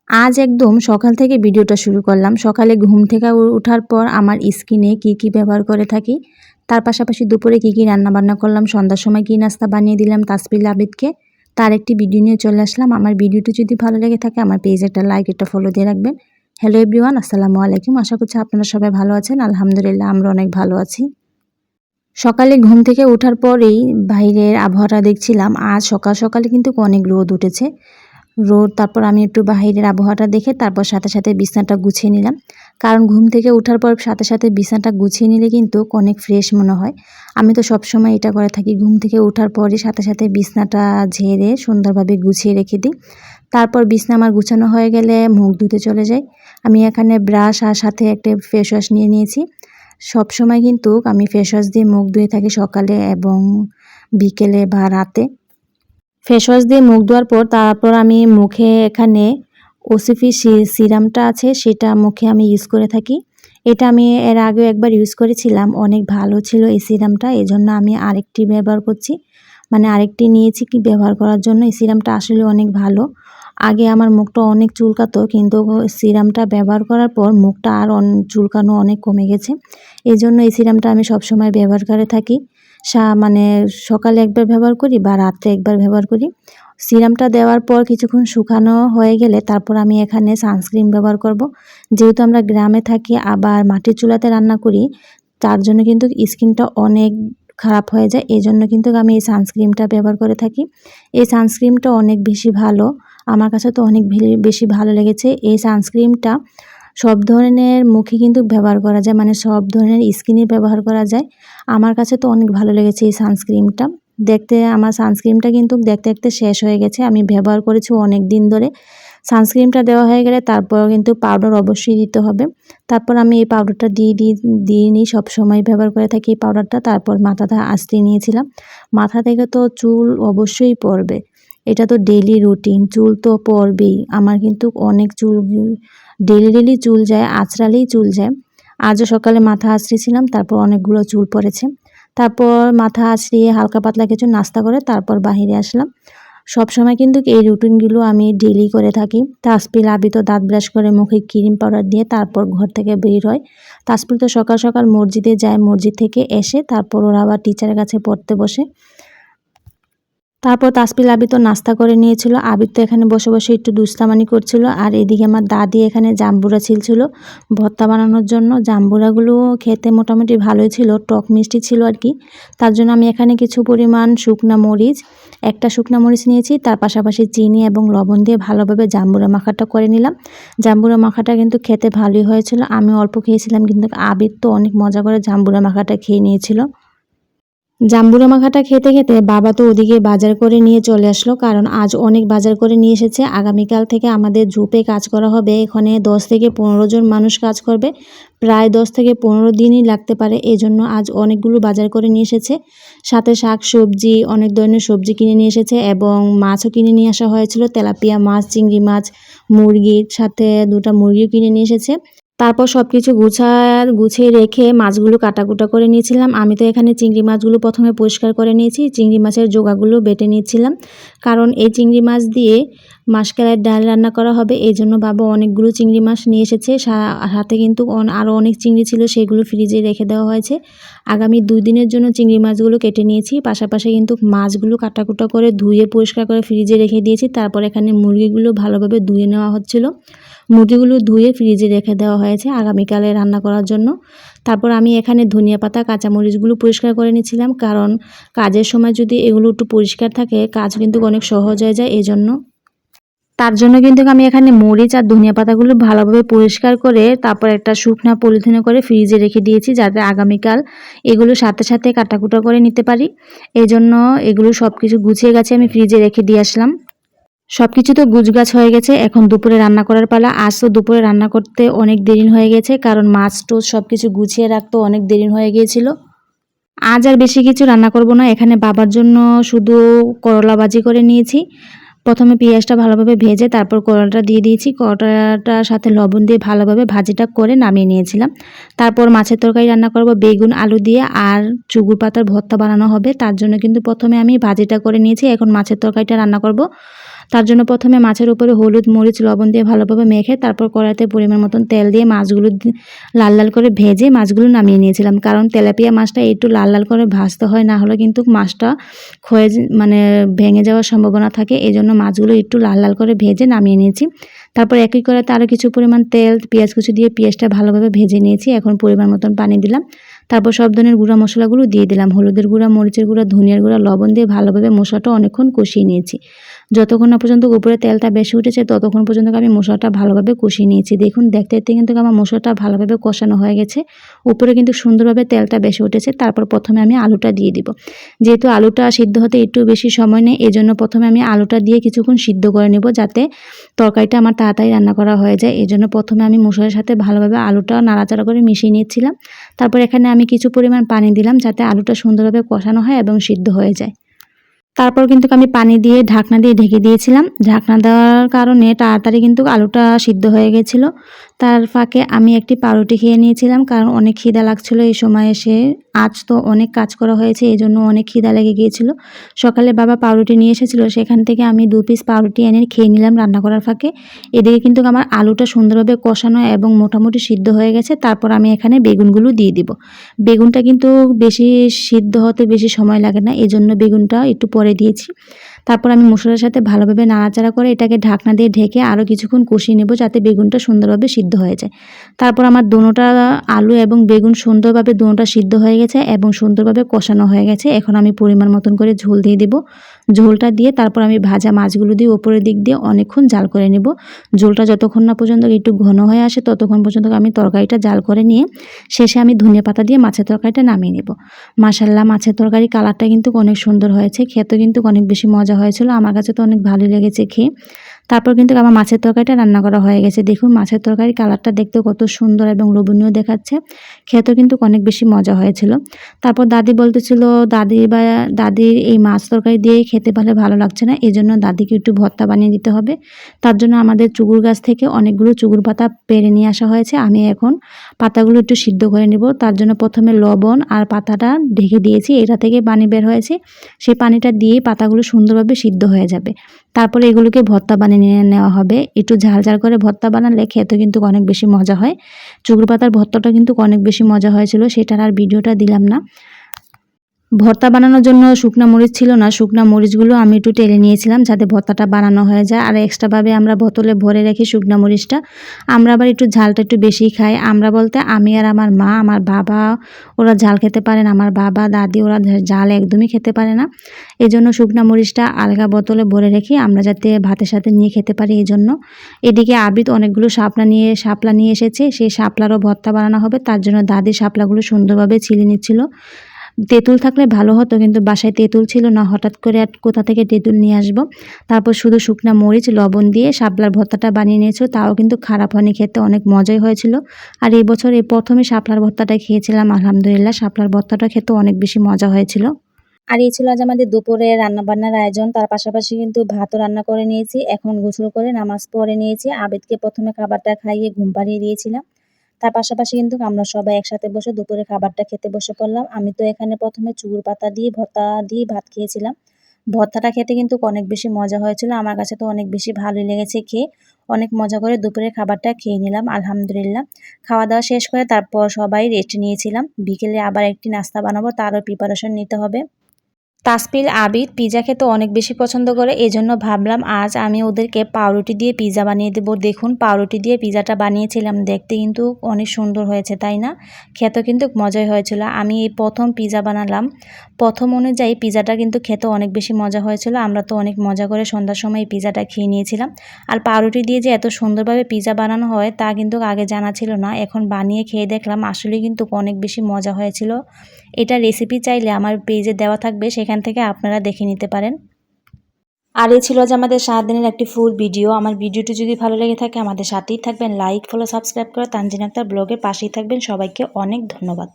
আজ একদম সকাল থেকে ভিডিওটা শুরু করলাম। সকালে ঘুম থেকে ওঠার পর আমার স্কিনে কি ব্যবহার করে থাকি, তার পাশাপাশি দুপুরে কি রান্নাবান্না করলাম, সন্ধ্যার সময় কি নাস্তা বানিয়ে দিলাম তাসবিল আবিদকে, তার একটি ভিডিও নিয়ে চলে আসলাম। আমার ভিডিওটি যদি ভালো লেগে থাকে আমার পেজে একটা লাইক, একটা ফলো দিয়ে রাখবেন। হ্যালো এভরিওয়ান, আসসালামু আলাইকুম। আশা করছি আপনারা সবাই ভালো আছেন। আলহামদুলিল্লাহ আমরা অনেক ভালো আছি। সকালে ঘুম থেকে ওঠার পরেই বাইরের আবহাওয়াটা দেখছিলাম। আজ সকাল সকালে কিন্তু অনেক রোদ উঠেছে। তারপর আমি একটু বাহিরের আবহাওয়াটা দেখে তারপর সাথে বিছানাটা গুছিয়ে নিলাম। কারণ ঘুম থেকে ওঠার পর সাথে বিছানাটা গুছিয়ে নিলে কিন্তু অনেক ফ্রেশ মনে হয়। আমি তো সবসময় এটা করে থাকি, ঘুম থেকে ওঠার পরই সাথে বিছানাটা ঝেড়ে সুন্দরভাবে গুছিয়ে রেখে দিই। তারপর বিছানা আমার গুছানো হয়ে গেলে মুখ ধুতে চলে যাই। আমি এখানে ব্রাশ আর সাথে একটা ফেস ওয়াশ নিয়ে নিয়েছি। সবসময় কিন্তু আমি ফেস ওয়াশ দিয়ে মুখ ধুয়ে থাকি সকালে এবং বিকেলে বা রাতে। ফেস ওয়াশ দিয়ে মুখ ধোয়ার পর তারপর আমি মুখে এখানে ওসিফি সিরামটা আছে সেটা মুখে আমি ইউজ করে থাকি। এটা আমি এর আগেও একবার ইউজ করেছিলাম, অনেক ভালো ছিল এই সিরামটা, এজন্য আমি আরেকটি ব্যবহার করছি, মানে আরেকটি নিয়েছি কি ব্যবহার করার জন্য। এই সিরামটা আসলে অনেক ভালো। আগে আমার মুখটা অনেক চুলকাতো, কিন্তু সিরামটা ব্যবহার করার পর মুখটা আর চুলকানো অনেক কমে গেছে। এই জন্য এই সিরামটা আমি সবসময় ব্যবহার করে থাকি। মানে সকালে একবার ব্যবহার করি বা রাত্রে একবার ব্যবহার করি। সিরামটা দেওয়ার পর কিছুক্ষণ শুকানো হয়ে গেলে তারপর আমি এখানে সানস্ক্রিন ব্যবহার করব। যেহেতু আমরা গ্রামে থাকি আবার মাটির চুলাতে রান্না করি, তার জন্য কিন্তু স্কিনটা অনেক খারাপ হয়ে যায়। এই জন্য কিন্তু আমি এই সানস্ক্রিনটা ব্যবহার করে থাকি। এই সানস্ক্রিনটা অনেক বেশি ভালো, আমার কাছে তো অনেক বেশি ভালো লেগেছে। এই সানস্ক্রিনটা সব ধরনের মুখে কিন্তু ব্যবহার করা যায়, মানে সব ধরনের স্কিনে ব্যবহার করা যায়। আমার কাছে তো অনেক ভালো লেগেছে এই সানস্ক্রিনটা। আমার সানস্ক্রিনটা কিন্তু দেখতে শেষ হয়ে গেছে। আমি ব্যবহার করেছি অনেক দিন ধরে। সানস্ক্রিনটা দেওয়া হয়ে গেলে তারপর কিন্তু পাউডার অবশ্যই দিতে হবে। তারপর আমি এই পাউডারটা দিয়ে নিই, সবসময় ব্যবহার করে থাকি এই পাউডারটা। তারপর মাথাটা আঁচড়ে নিয়েছিলাম। মাথা থেকে তো চুল অবশ্যই পড়বে, এটা তো ডেইলি রুটিন, চুল তো পড়বেই। আমার কিন্তু অনেক চুল ডেইলি চুল যায়, আঁচড়ালেই চুল যায়। আজও সকালে মাথা আঁচড়েছিলাম, তারপর অনেকগুলো চুল পড়েছে। তারপর মাথা আঁচড়িয়ে হালকা পাতলা কিছু নাস্তা করে তারপর বাহিরে আসলাম। সবসময় কিন্তু এই রুটিনগুলো আমি ডেইলি করে থাকি। তাসপিল আবি তো দাঁত ব্রাশ করে মুখে ক্রিম পাউডার দিয়ে তারপর ঘর থেকে বের হয়। তাসপিল তো সকাল সকাল মসজিদে যায়, মসজিদ থেকে এসে তারপর ওরা আবার টিচারের কাছে পড়তে বসে। তারপর তাসপিল আবিদ তো নাস্তা করে নিয়েছিল। আবিদ তো এখানে বসে একটু দুস্তামানি করছিল, আর এদিকে আমার দাদি এখানে জাম্বুরা ছিলছিল ভর্তা বানানোর জন্য। জাম্বুরাগুলো খেতে মোটামুটি ভালোই ছিল, টক মিষ্টি ছিল আর কি। তার জন্য আমি এখানে কিছু পরিমাণ একটা শুকনা মরিচ নিয়েছি, তার পাশাপাশি চিনি এবং লবণ দিয়ে ভালোভাবে জাম্বুরা মাখাটা করে নিলাম। জাম্বুরা মাখাটা কিন্তু খেতে ভালোই হয়েছিল। আমি অল্প খেয়েছিলাম, কিন্তু আবিদ তো অনেক মজা করে জাম্বুরা মাখাটা খেয়ে নিয়েছিল। জাম্বুরা মাখাটা খেতে বাবা তো ওদিকে বাজার করে নিয়ে চলে আসলো, কারণ আজ অনেক বাজার করে নিয়ে এসেছে। আগামীকাল থেকে আমাদের ঝুপে কাজ করা হবে, এখানে 10 থেকে 15 জন মানুষ কাজ করবে, প্রায় 10 থেকে 15 দিনই লাগতে পারে। এজন্য আজ অনেকগুলো বাজার করে নিয়ে এসেছে। সাথে শাক সবজি, অনেক ধরনের সবজি কিনে নিয়ে এসেছে এবং মাছও কিনে নিয়ে আসা হয়েছিল, তেলাপিয়া মাছ, চিংড়ি মাছ, মুরগির সাথে 2টা মুরগিও কিনে নিয়ে এসেছে। তারপর সব কিছু গুছিয়ে রেখে মাছগুলো কাটাকুটা করে নিয়েছিলাম। আমি তো এখানে চিংড়ি মাছগুলো প্রথমে পরিষ্কার করে নিয়েছি, চিংড়ি মাছের যোগাগুলো বেটে নিচ্ছিলাম, কারণ এই চিংড়ি মাছ দিয়ে মাসকলাইয়ের ডাল রান্না করা হবে। এই জন্য বাবা অনেকগুলো চিংড়ি মাছ নিয়ে এসেছে, সাথে কিন্তু আরও অনেক চিংড়ি ছিল, সেগুলো ফ্রিজে রেখে দেওয়া হয়েছে। আগামী 2 দিনের জন্য চিংড়ি মাছগুলো কেটে নিয়েছি, পাশাপাশি কিন্তু মাছগুলো কাটাকুটা করে ধুয়ে পরিষ্কার করে ফ্রিজে রেখে দিয়েছি। তারপর এখানে মুরগিগুলো ভালোভাবে ধুয়ে নেওয়া হচ্ছিল, মুরগিগুলো ধুয়ে ফ্রিজে রেখে দেওয়া হয়েছে আগামীকালে রান্না করার জন্য। তারপর আমি এখানে ধনিয়া পাতা, কাঁচামরিচগুলো পরিষ্কার করে নিচ্ছিলাম, কারণ কাজের সময় যদি এগুলো একটু পরিষ্কার থাকে কাজ কিন্তু অনেক সহজ হয়ে যায়। তার জন্য কিন্তু আমি এখানে মরিচ আর ধনিয়া পাতাগুলো ভালোভাবে পরিষ্কার করে তারপর একটা শুকনা পলিথিনে করে ফ্রিজে রেখে দিয়েছি, যাতে আগামীকাল এগুলো সাথে কাটাকুটা করে নিতে পারি। এই জন্য এগুলো সব কিছু গুছিয়ে গেছে, আমি ফ্রিজে রেখে দিয়ে আসলাম। সবকিছু তো গুছগাছ হয়ে গেছে, এখন দুপুরে রান্না করার পালা। আজ তো দুপুরে রান্না করতে অনেক দেরি হয়ে গেছে, কারণ মাছ টোছ সবকিছু গুছিয়ে রাখতে অনেক দেরি হয়ে গিয়েছিল। আজ আর বেশি কিছু রান্না করব না, এখানে বাবার জন্য শুধু করলা ভাজি করে নিয়েছি। প্রথমে পেঁয়াজটা ভালোভাবে ভেজে তারপর করলাটা দিয়ে দিয়েছি, করলাটার সাথে লবণ দিয়ে ভালোভাবে ভাজিটা করে নামিয়ে নিয়েছিলাম। তারপর মাছের তরকারি রান্না করব বেগুন আলু দিয়ে, আর চুগুর পাতার ভর্তা বানানো হবে। তার জন্য কিন্তু প্রথমে আমি ভাজিটা করে নিয়েছি, এখন মাছের তরকারিটা রান্না করব। তার জন্য প্রথমে মাছের উপরে হলুদ মরিচ লবণ দিয়ে ভালোভাবে মেখে তারপর কড়াইতে পরিমাণ মতন তেল দিয়ে মাছগুলো লাল লাল করে ভেজে মাছগুলো নামিয়ে নিয়েছিলাম। কারণ তেলাপিয়া মাছটা একটু লাল লাল করে ভাজতে হয়, না হলে কিন্তু মাছটা ক্ষয়ে মানে ভেঙে যাওয়ার সম্ভাবনা থাকে। এই জন্য মাছগুলো একটু লাল লাল করে ভেজে নামিয়ে নিয়েছি। তারপর একই কড়াইতে আরও কিছু পরিমাণ তেল পেঁয়াজ কুচি দিয়ে পেঁয়াজটা ভালোভাবে ভেজে নিয়েছি। এখন পরিমাণ মতন পানি দিলাম। তারপর সব ধরনের গুঁড়া মশলাগুলো দিয়ে দিলাম, হলুদের গুঁড়া মরিচের গুঁড়া ধনিয়ার গুঁড়া লবণ দিয়ে ভালোভাবে মশলাটা অনেকক্ষণ কষিয়ে নিয়েছি। যতক্ষণ না পর্যন্ত উপরে তেলটা বেশি উঠেছে ততক্ষণ পর্যন্ত আমি মশলাটা ভালোভাবে কষিয়ে নিয়েছি। দেখুন দেখতে দেখতে কিন্তু আমার মশলাটা ভালোভাবে কষানো হয়ে গেছে, উপরে কিন্তু সুন্দরভাবে তেলটা বেশি উঠেছে। তারপর প্রথমে আমি আলুটা দিয়ে দিব। যেহেতু আলুটা সিদ্ধ হতে একটু বেশি সময় নেই, এই জন্য প্রথমে আমি আলুটা দিয়ে কিছুক্ষণ সিদ্ধ করে নেব, যাতে তরকারিটা আমার তাড়াতাড়ি রান্না করা হয়ে যায়। এই জন্য প্রথমে আমি মশলার সাথে ভালোভাবে আলুটা নাড়াচাড়া করে মিশিয়ে নিচ্ছিলাম। তারপর এখানে আমি কিছু পরিমাণ পানি দিলাম, যাতে আলুটা সুন্দরভাবে কষানো হয় এবং সিদ্ধ হয়ে যায়। তারপর কিন্তু আমি পানি দিয়ে ঢাকনা দিয়ে ঢেকে দিয়েছিলাম। ঢাকনা দেওয়ার কারণে তাড়াতাড়ি কিন্তু আলুটা সিদ্ধ হয়ে গেছিলো। তার ফাঁকে আমি একটি পাউরুটি খেয়ে নিয়েছিলাম, কারণ অনেক খিদা লাগছিলো এই সময় এসে। আজ তো অনেক কাজ করা হয়েছে, এই জন্য অনেক খিদা লেগে গিয়েছিলো। সকালে বাবা পাউরুটি নিয়ে এসেছিলো, সেখান থেকে আমি 2 পিস পাউরুটি এনে খেয়ে নিলাম রান্না করার ফাঁকে। এদিকে কিন্তু আমার আলুটা সুন্দরভাবে কষানো এবং মোটামুটি সিদ্ধ হয়ে গেছে। তারপর আমি এখানে বেগুনগুলো দিয়ে দিব। বেগুনটা কিন্তু বেশি সিদ্ধ হতে বেশি সময় লাগে না, এই জন্য বেগুনটা একটু পরে দিয়েছি। তারপর আমি মশলার সাথে ভালোভাবে নাড়াচাড়া করে এটাকে ঢাকনা দিয়ে ঢেকে আরও কিছুক্ষণ কষিয়ে নেব, যাতে বেগুনটা সুন্দরভাবে সিদ্ধ হয়ে যায়। তারপর আমার দোনোটা আলু এবং বেগুন সুন্দরভাবে দোনোটা সিদ্ধ হয়ে গেছে এবং সুন্দরভাবে কষানো হয়ে গেছে। এখন আমি পরিমাণ মতন করে ঝোল দিয়ে দেব। ঝোলটা দিয়ে তারপর আমি ভাজা মাছগুলো দিয়ে ওপরের দিক দিয়ে অনেকক্ষণ জাল করে নেব। ঝোলটা যতক্ষণ না পর্যন্ত একটু ঘন হয়ে আসে ততক্ষণ পর্যন্ত আমি তরকারিটা জাল করে নিয়ে শেষে আমি ধনিয়া পাতা দিয়ে মাছের তরকারিটা নামিয়ে নেব। মাশাআল্লাহ, মাছের তরকারি কালারটা কিন্তু অনেক সুন্দর হয়েছে, খেতে কিন্তু অনেক বেশি মজা হয়েছিল। আমার কাছে তো অনেক ভালোই লেগেছে খেয়ে। তারপর কিন্তু আমার মাছের তরকারিটা রান্না করা হয়ে গেছে। দেখুন মাছের তরকারি কালারটা দেখতে কত সুন্দর এবং লোভনীয় দেখাচ্ছে, খেতেও কিন্তু অনেক বেশি মজা হয়েছিল। তারপর দাদি বলতেছিল দাদির এই মাছ তরকারি দিয়ে খেতে ভালো লাগছে না, এই জন্য দাদিকে একটু ভর্তা বানিয়ে দিতে হবে। তার জন্য আমাদের চুগুর গাছ থেকে অনেকগুলো চুগুর পাতা পেড়ে নিয়ে আসা হয়েছে। আমি এখন পাতাগুলো একটু সিদ্ধ করে নেব। তার জন্য প্রথমে লবণ আর পাতাটা ঢেকে দিয়েছি, এটা থেকে পানি বের হয়েছে, সেই পানিটা দিয়ে পাতাগুলো সুন্দরভাবে সিদ্ধ হয়ে যাবে। তারপরে এগুলোকে ভর্তা বানিয়ে নেওয়া হবে। একটু ঝাল ঝাল করে ভর্তা বানালে খেতে কিন্তু অনেক বেশি মজা হয়। চুগুর পাতার ভর্তাটা কিন্তু অনেক বেশি মজা হয়েছিল, সেটার আর ভিডিওটা দিলাম না। ভর্তা বানানোর জন্য শুকনা মরিচ ছিল না, শুকনা মরিচগুলো আমি একটু টেলে নিয়েছিলাম যাতে ভর্তাটা বানানো হয়ে যায়। আর এক্সট্রাভাবে আমরা বোতলে ভরে রাখি শুকনা মরিচটা। আমরা আবার একটু ঝালটা একটু বেশি খাই। আমরা বলতে আমি আর আমার মা, আমার বাবা ওরা ঝাল খেতে পারে না, আমার বাবা দাদি ওরা ঝাল একদমই খেতে পারে না। এই জন্য শুকনা মরিচটা আলগা বোতলে ভরে রাখি আমরা, যাতে ভাতের সাথে নিয়ে খেতে পারি এই জন্য। এদিকে আবিদ অনেকগুলো শাপলা নিয়ে এসেছে, সেই শাপলারও ভর্তা বানানো হবে। তার জন্য দাদি শাপলাগুলো সুন্দরভাবে ছিলে নিচ্ছিল। তেঁতুল থাকলে ভালো হতো, কিন্তু বাসায় তেঁতুল ছিল না, হঠাৎ করে আর কোথা থেকে তেঁতুল নিয়ে আসবো। তারপর শুধু শুকনা মরিচ লবণ দিয়ে শাপলার ভর্তাটা বানিয়ে নিয়েছিল, তাও কিন্তু খারাপ হয়নি, খেতে অনেক মজাই হয়েছিল। আর এই বছর এই প্রথমে শাপলার ভর্তাটা খেয়েছিলাম, আলহামদুলিল্লাহ শাপলার ভর্তাটা খেতে অনেক বেশি মজা হয়েছিল। আর এই ছিল আজ আমাদের দুপুরে রান্নাবান্নার আয়োজন। তার পাশাপাশি কিন্তু ভাতও রান্না করে নিয়েছি। এখন গোসল করে নামাজ পড়ে নিয়েছি। আবেদকে প্রথমে খাবারটা খাইয়ে ঘুম পাড়িয়ে দিয়েছিলাম। তার পাশাপাশি কিন্তু আমরা সবাই একসাথে বসে দুপুরে খাবারটা খেতে বসে পড়লাম। আমি তো এখানে প্রথমে চুগুর পাতা দিয়ে ভর্তা দিয়ে ভাত খেয়েছিলাম। ভর্তাটা খেতে কিন্তু অনেক বেশি মজা হয়েছিল। আমার কাছে তো অনেক বেশি ভালোই লেগেছে খেয়ে। অনেক মজা করে দুপুরের খাবারটা খেয়ে নিলাম আলহামদুলিল্লাহ। খাওয়া দাওয়া শেষ করে তারপর সবাই রেস্ট নিয়েছিলাম। বিকেলে আবার একটি নাস্তা বানাবো, তারও প্রিপারেশন নিতে হবে। তাসপিল আবিদ পিজা খেতে অনেক বেশি পছন্দ করে, এজন্য ভাবলাম আজ আমি ওদেরকে পাউরুটি দিয়ে পিজা বানিয়ে দেবো। দেখুন পাউরুটি দিয়ে পিজাটা বানিয়েছিলাম, দেখতে কিন্তু অনেক সুন্দর হয়েছে তাই না? খেতে কিন্তু মজাই হয়েছিল। আমি এই প্রথম পিজা বানালাম, প্রথম অনুযায়ী পিজাটা কিন্তু খেতে অনেক বেশি মজা হয়েছিল। আমরা তো অনেক মজা করে সন্ধ্যার সময় এই পিজাটা খেয়ে নিয়েছিলাম। আর পাউরুটি দিয়ে যে এত সুন্দরভাবে পিজা বানানো হয় তা কিন্তু আগে জানা ছিল না, এখন বানিয়ে খেয়ে দেখলাম আসলে কিন্তু অনেক বেশি মজা হয়েছিল। এটা রেসিপি চাইলে আমার পেজে দেওয়া থাকবে, সেখান থেকে আপনারা দেখে নিতে পারেন। আর এই ছিল যে আমাদের 7 দিনের একটি ফুল ভিডিও। আমার ভিডিওটি যদি ভালো লেগে থাকে আমাদের সাথেই থাকবেন, লাইক ফলো সাবস্ক্রাইব করে তানজিন আক্তার ব্লগের পাশেই থাকবেন। সবাইকে অনেক ধন্যবাদ।